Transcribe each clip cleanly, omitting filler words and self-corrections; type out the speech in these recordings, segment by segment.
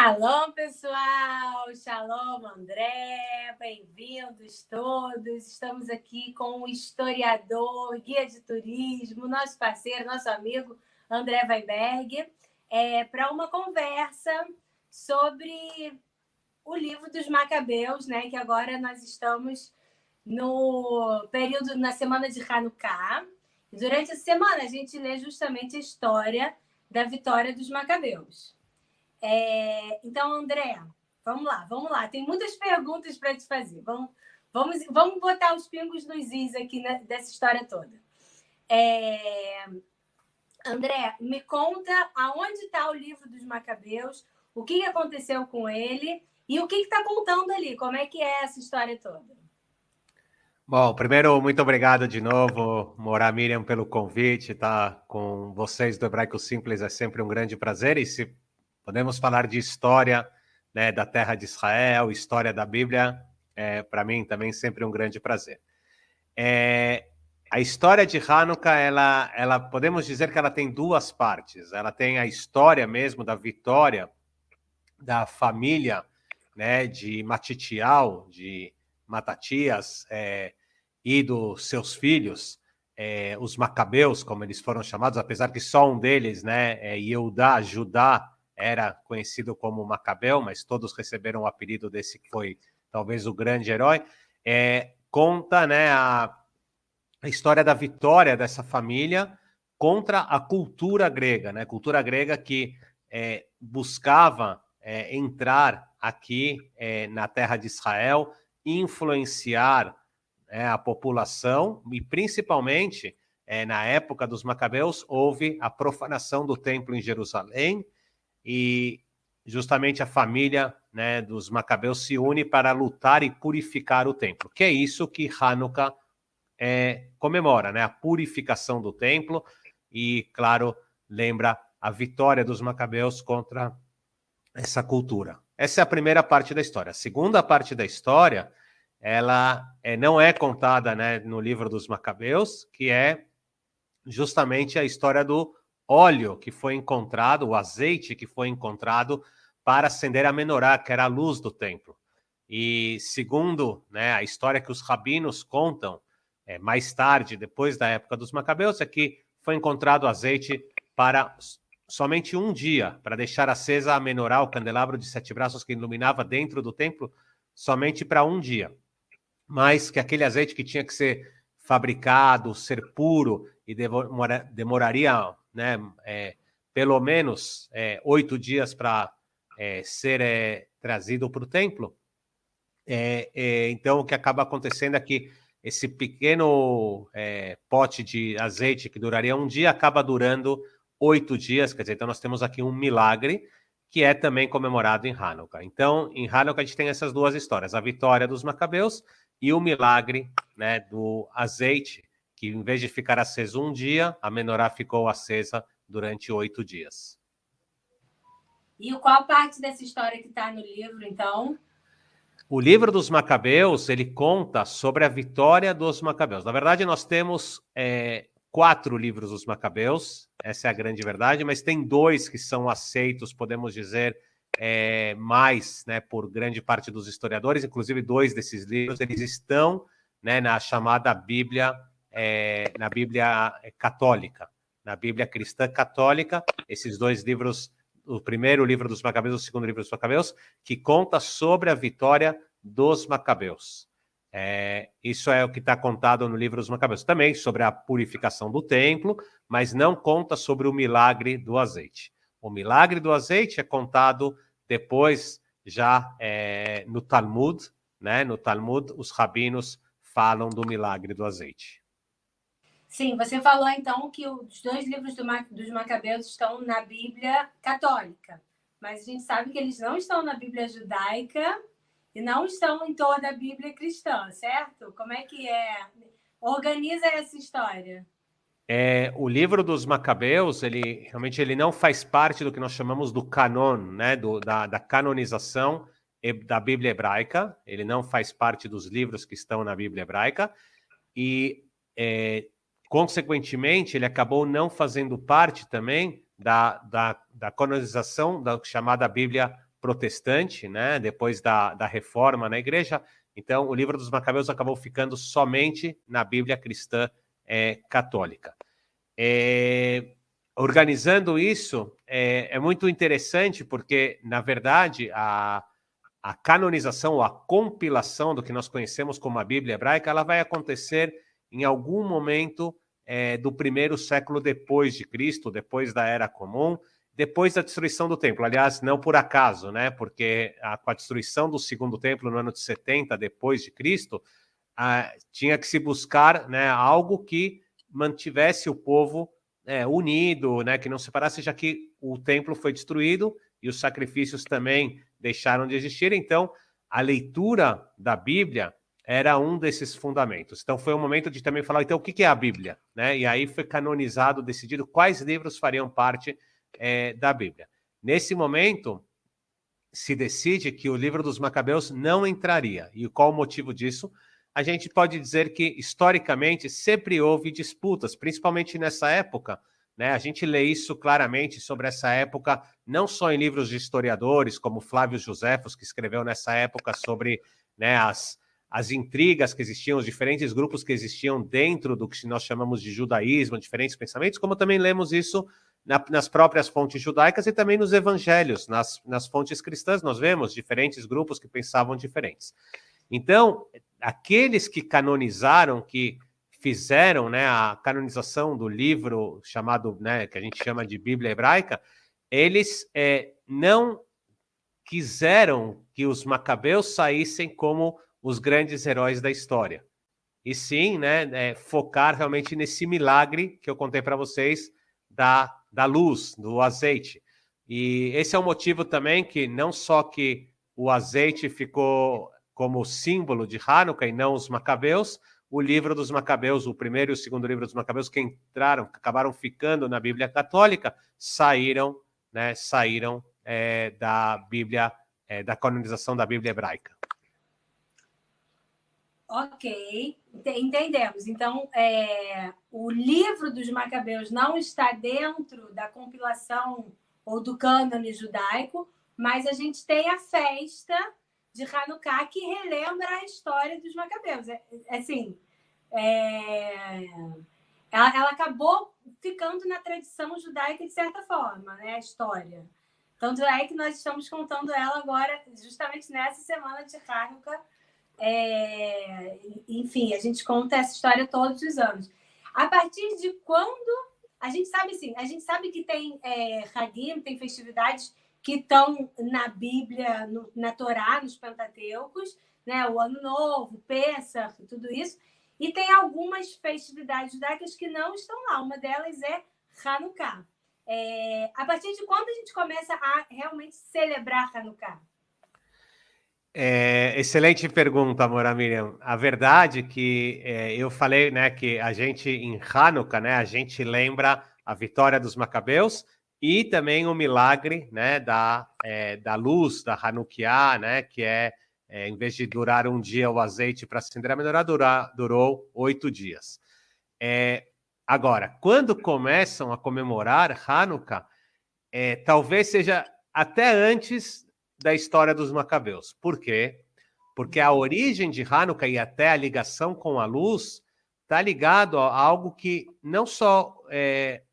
Shalom, pessoal! Shalom, André! Bem-vindos todos! Estamos aqui com o historiador, guia de turismo, nosso parceiro, nosso amigo André Weinberg, para uma conversa sobre o livro dos Macabeus, né? Que agora nós estamos no período, na semana de Hanukkah. Durante a semana, a gente lê justamente a história da vitória dos Macabeus. Então, André, vamos lá. Tem muitas perguntas para te fazer. Vamos botar os pingos nos is aqui dessa história toda. André, me conta aonde está o livro dos Macabeus, o que aconteceu com ele e o que está contando ali, como é que é essa história toda. Bom, primeiro, muito obrigado de novo, Morá Miriam, pelo convite. Estar com vocês do Hebraico Simples é sempre um grande prazer. E se podemos falar de história, né, da terra de Israel, história da Bíblia, para mim também sempre um grande prazer. A história de Hanukkah, ela podemos dizer que ela tem duas partes. Ela tem a história mesmo da vitória da família, né, de Matitial, de Matatias, e dos seus filhos, os Macabeus, como eles foram chamados, apesar que só um deles, né, Yehudá, Judá, era conhecido como Macabeu, mas todos receberam o apelido desse que foi talvez o grande herói. Conta, né, a história da vitória dessa família contra a cultura grega, né, cultura grega que buscava entrar aqui na terra de Israel, influenciar a população, e principalmente na época dos Macabeus houve a profanação do templo em Jerusalém, e justamente a família, né, dos Macabeus se une para lutar e purificar o templo, que é isso que Hanukkah comemora, né, a purificação do templo, e claro, lembra a vitória dos Macabeus contra essa cultura. Essa é a primeira parte da história. A segunda parte da história, ela não é contada, né, no livro dos Macabeus, que é justamente a história do óleo que foi encontrado, o azeite que foi encontrado para acender a menorá, que era a luz do templo. E segundo, né, a história que os rabinos contam mais tarde, depois da época dos Macabeus, é que foi encontrado azeite para somente um dia, para deixar acesa a menorá, o candelabro de 7 braços que iluminava dentro do templo, somente para um dia. Mas que aquele azeite que tinha que ser fabricado, ser puro, e demoraria, né, pelo menos 8 dias para ser trazido para o templo. Então, o que acaba acontecendo é que esse pequeno pote de azeite que duraria um dia acaba durando 8 dias, quer dizer, então nós temos aqui um milagre que é também comemorado em Hanukkah. Então, em Hanukkah a gente tem essas duas histórias, a vitória dos Macabeus e o milagre, né, do azeite, que em vez de ficar aceso um dia, a menorá ficou acesa durante 8 dias. E qual parte dessa história que está no livro, então? O livro dos Macabeus, ele conta sobre a vitória dos Macabeus. Na verdade, nós temos 4 livros dos Macabeus, essa é a grande verdade, mas tem 2 que são aceitos, podemos dizer, mais, né, por grande parte dos historiadores, inclusive 2 desses livros, eles estão, né, na chamada Bíblia, na Bíblia católica, na Bíblia cristã católica. Esses 2 livros, o primeiro livro dos Macabeus, o segundo livro dos Macabeus, que conta sobre a vitória dos Macabeus. Isso é o que está contado no livro dos Macabeus. Também sobre a purificação do templo, mas não conta sobre o milagre do azeite. O milagre do azeite é contado depois, já no Talmud, né? No Talmud, os rabinos falam do milagre do azeite. Sim, você falou então que os 2 livros dos Macabeus estão na Bíblia católica, mas a gente sabe que eles não estão na Bíblia judaica e não estão em toda a Bíblia cristã, certo? Como é que é? Organiza essa história. O livro dos Macabeus, ele realmente não faz parte do que nós chamamos do canon, né, da canonização da Bíblia hebraica. Ele não faz parte dos livros que estão na Bíblia hebraica e, consequentemente, ele acabou não fazendo parte também da canonização da chamada Bíblia protestante, né, depois da reforma na igreja. Então, o livro dos Macabeus acabou ficando somente na Bíblia cristã católica. Organizando isso, é muito interessante, porque, na verdade, a canonização, a compilação do que nós conhecemos como a Bíblia hebraica, ela vai acontecer em algum momento do primeiro século depois de Cristo, depois da Era Comum, depois da destruição do templo. Aliás, não por acaso, né? Porque com a destruição do segundo templo no ano de 70 depois de Cristo, tinha que se buscar, né, algo que mantivesse o povo unido, né, que não separasse, já que o templo foi destruído e os sacrifícios também deixaram de existir. Então, a leitura da Bíblia era um desses fundamentos. Então, foi um momento de também falar, então, o que é a Bíblia? Né? E aí foi canonizado, decidido quais livros fariam parte da Bíblia. Nesse momento, se decide que o livro dos Macabeus não entraria. E qual o motivo disso? A gente pode dizer que, historicamente, sempre houve disputas, principalmente nessa época, né? A gente lê isso claramente sobre essa época, não só em livros de historiadores, como Flávio Joséfos, que escreveu nessa época sobre, né, as intrigas que existiam, os diferentes grupos que existiam dentro do que nós chamamos de judaísmo, diferentes pensamentos, como também lemos isso nas próprias fontes judaicas e também nos evangelhos, nas fontes cristãs, nós vemos diferentes grupos que pensavam diferentes. Então, aqueles que canonizaram, que fizeram, né, a canonização do livro chamado, né, que a gente chama de Bíblia Hebraica, eles não quiseram que os Macabeus saíssem como os grandes heróis da história. E sim, né, focar realmente nesse milagre que eu contei para vocês da luz, do azeite. E esse é o motivo também que não só que o azeite ficou como símbolo de Hanukkah e não os Macabeus, o livro dos Macabeus, o primeiro e o segundo livro dos Macabeus, que acabaram ficando na Bíblia Católica, saíram da Bíblia, da canonização da Bíblia hebraica. Ok, entendemos. Então, o livro dos Macabeus não está dentro da compilação ou do cânone judaico, mas a gente tem a festa de Hanukkah que relembra a história dos Macabeus. Assim, ela acabou ficando na tradição judaica de certa forma, né? A história. Tanto é que nós estamos contando ela agora, justamente nessa semana de Hanukkah. Enfim, a gente conta essa história todos os anos. A partir de quando a gente sabe, assim, a gente sabe que tem Hagim, tem festividades que estão na Bíblia, na Torá, nos Pentateucos, né? O Ano Novo, Pêssar, tudo isso. E tem algumas festividades judaicas que não estão lá. Uma delas é Hanukkah. A partir de quando a gente começa a realmente celebrar Hanukkah? Excelente pergunta, Amora Miriam. A verdade é que eu falei, né, que a gente em Hanukkah, né, a gente lembra a vitória dos Macabeus e também o milagre, né, da luz, da Hanukkah, né, que em vez de durar um dia o azeite para acender a menorá, durou 8 dias. Agora, quando começam a comemorar Hanukkah, talvez seja até antes da história dos Macabeus. Por quê? Porque a origem de Hanukkah e até a ligação com a luz está ligado a algo que não só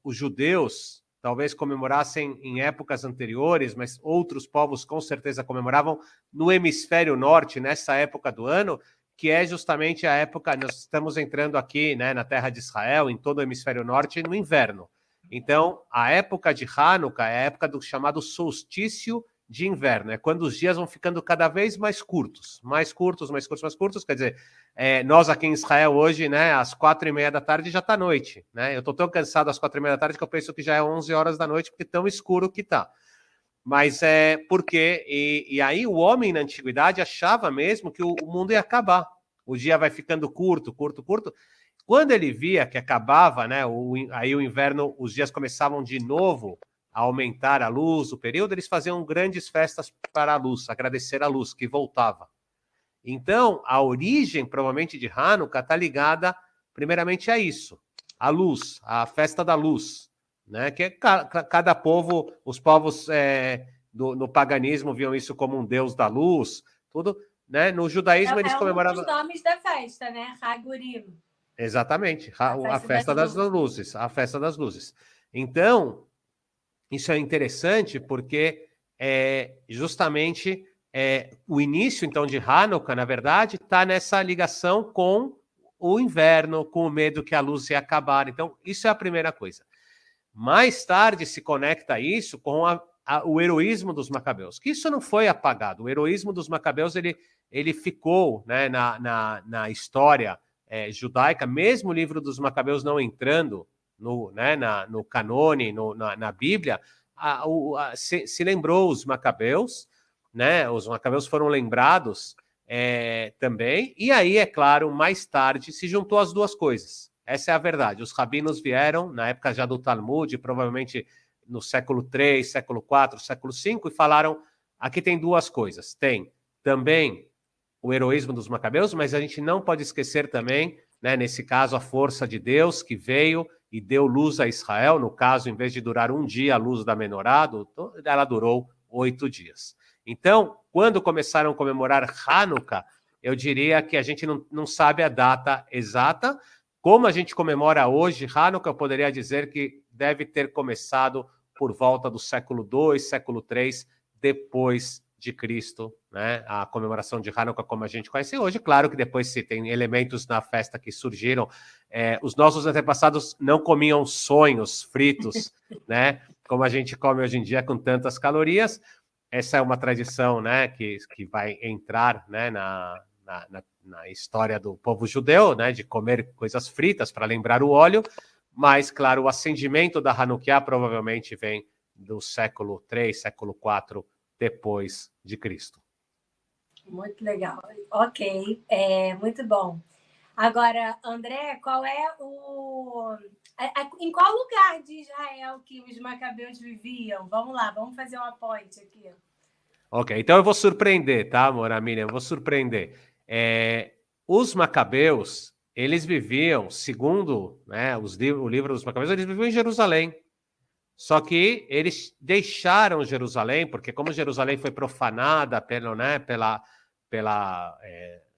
os judeus talvez comemorassem em épocas anteriores, mas outros povos com certeza comemoravam no hemisfério norte, nessa época do ano, que é justamente a época, nós estamos entrando aqui, né, na terra de Israel, em todo o hemisfério norte, no inverno. Então, a época de Hanukkah é a época do chamado solstício de inverno, é quando os dias vão ficando cada vez mais curtos, quer dizer, nós aqui em Israel hoje, né, às 4:30 da tarde já está noite, né, eu estou tão cansado às 4:30 da tarde que eu penso que já é 11 horas da noite, porque tão escuro que está. Mas porque, e aí o homem na antiguidade achava mesmo que o mundo ia acabar, o dia vai ficando curto, quando ele via que acabava, né, aí o inverno, os dias começavam de novo a aumentar a luz, o período, eles faziam grandes festas para a luz, agradecer a luz que voltava. Então, a origem, provavelmente, de Hanukkah está ligada, primeiramente, a isso, a luz, a festa da luz, né? Que cada povo, os povos no paganismo viam isso como um deus da luz, tudo, né? No judaísmo eles comemoravam... É um dos nomes da festa, né? Hagurim. Exatamente, a festa festa das luzes, a festa das luzes. Então, isso é interessante porque justamente o início, então, de Hanukkah, na verdade, está nessa ligação com o inverno, com o medo que a luz ia acabar. Então, isso é a primeira coisa. Mais tarde se conecta isso com o heroísmo dos macabeus, que isso não foi apagado. O heroísmo dos macabeus ele ficou, né, na história judaica, mesmo o livro dos macabeus não entrando no canone, na Bíblia, se lembrou os macabeus, né? Os macabeus foram lembrados também, e aí, é claro, mais tarde se juntou as duas coisas. Essa é a verdade. Os rabinos vieram, na época já do Talmud, provavelmente no século III, século IV, século V, e falaram, aqui tem duas coisas. Tem também o heroísmo dos macabeus, mas a gente não pode esquecer também, né, nesse caso, a força de Deus que veio e deu luz a Israel. No caso, em vez de durar um dia a luz da menorá, ela durou 8 dias. Então, quando começaram a comemorar Hanukkah, eu diria que a gente não sabe a data exata. Como a gente comemora hoje Hanukkah, eu poderia dizer que deve ter começado por volta do século II, século III, depois de Cristo, né? A comemoração de Hanukkah como a gente conhece hoje. Claro que depois se tem elementos na festa que surgiram. Os nossos antepassados não comiam sonhos fritos, né? Como a gente come hoje em dia com tantas calorias. Essa é uma tradição, né, que vai entrar, né, na história do povo judeu, né, de comer coisas fritas para lembrar o óleo, mas, claro, o acendimento da Hanukkah provavelmente vem do século III, século IV depois de Cristo. Muito legal. Ok, muito bom. Agora, André, qual é em qual lugar de Israel que os macabeus viviam? Vamos lá, vamos fazer uma ponte aqui. Ok, então eu vou surpreender, tá, Moramina? Eu vou surpreender. Os macabeus, eles viviam, segundo, né, o livro dos macabeus, eles viviam em Jerusalém. Só que eles deixaram Jerusalém, porque como Jerusalém foi profanada pela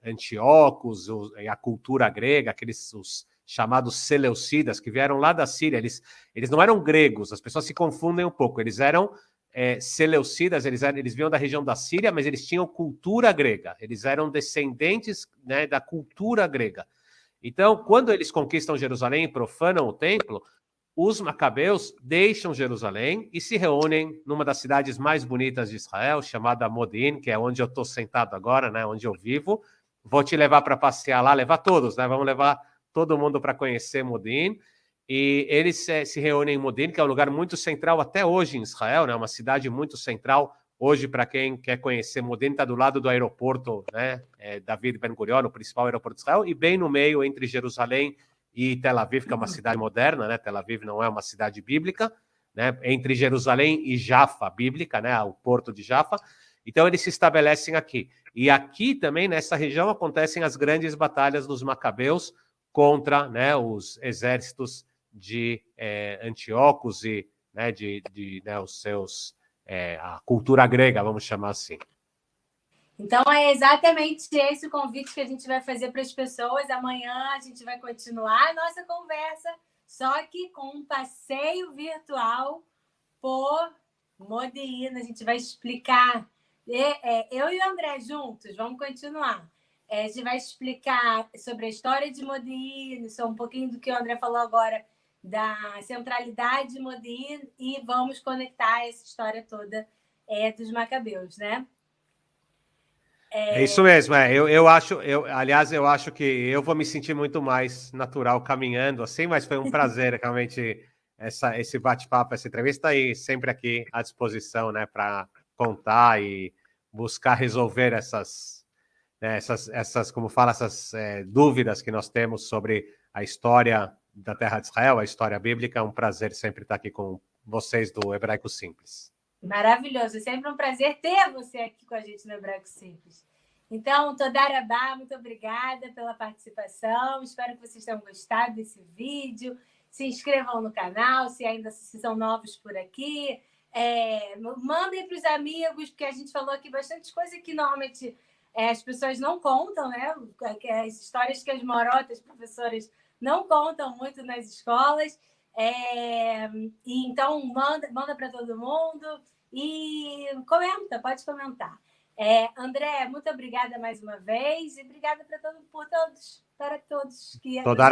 Antíocos e a cultura grega, os chamados Seleucidas, que vieram lá da Síria, eles não eram gregos, as pessoas se confundem um pouco, eles eram Seleucidas, eles vinham da região da Síria, mas eles tinham cultura grega, eles eram descendentes, né, da cultura grega. Então, quando eles conquistam Jerusalém e profanam o templo, os macabeus deixam Jerusalém e se reúnem numa das cidades mais bonitas de Israel, chamada Modin, que é onde eu estou sentado agora, né, onde eu vivo. Vou te levar para passear lá, levar todos, né? Vamos levar todo mundo para conhecer Modin. E eles se reúnem em Modin, que é um lugar muito central até hoje em Israel, né? Uma cidade muito central. Hoje, para quem quer conhecer Modin, está do lado do aeroporto, né? David Ben Gurion, o principal aeroporto de Israel, e bem no meio entre Jerusalém e Tel Aviv, que é uma cidade moderna, né? Tel Aviv não é uma cidade bíblica, né? Entre Jerusalém e Jaffa, bíblica, né? O porto de Jaffa. Então eles se estabelecem aqui. E aqui também, nessa região, acontecem as grandes batalhas dos macabeus contra, né, os exércitos de Antíocos e, né, né, os seus a cultura grega, vamos chamar assim. Então, é exatamente esse o convite que a gente vai fazer para as pessoas. Amanhã a gente vai continuar a nossa conversa, só que com um passeio virtual por Modin. A gente vai explicar. Eu e o André juntos, vamos continuar. A gente vai explicar sobre a história de Modin, só um pouquinho do que o André falou agora, da centralidade de Modin, e vamos conectar essa história toda dos macabeus, né? É isso mesmo, aliás, eu acho que eu vou me sentir muito mais natural caminhando assim, mas foi um prazer realmente esse bate-papo, essa entrevista, e sempre aqui à disposição, né, para contar e buscar resolver né, como fala, essas dúvidas que nós temos sobre a história da Terra de Israel, a história bíblica. É um prazer sempre estar aqui com vocês do Hebraico Simples. Maravilhoso, é sempre um prazer ter você aqui com a gente no Hebraico Simples. Então, Todarabá, muito obrigada pela participação. Espero que vocês tenham gostado desse vídeo. Se inscrevam no canal, se ainda são novos por aqui. Mandem para os amigos, porque a gente falou aqui bastante coisa que normalmente as pessoas não contam, né? As histórias que as morotas, professoras, não contam muito nas escolas. E então, manda para todo mundo e comenta, pode comentar. André, muito obrigada mais uma vez e obrigada para todos que Toda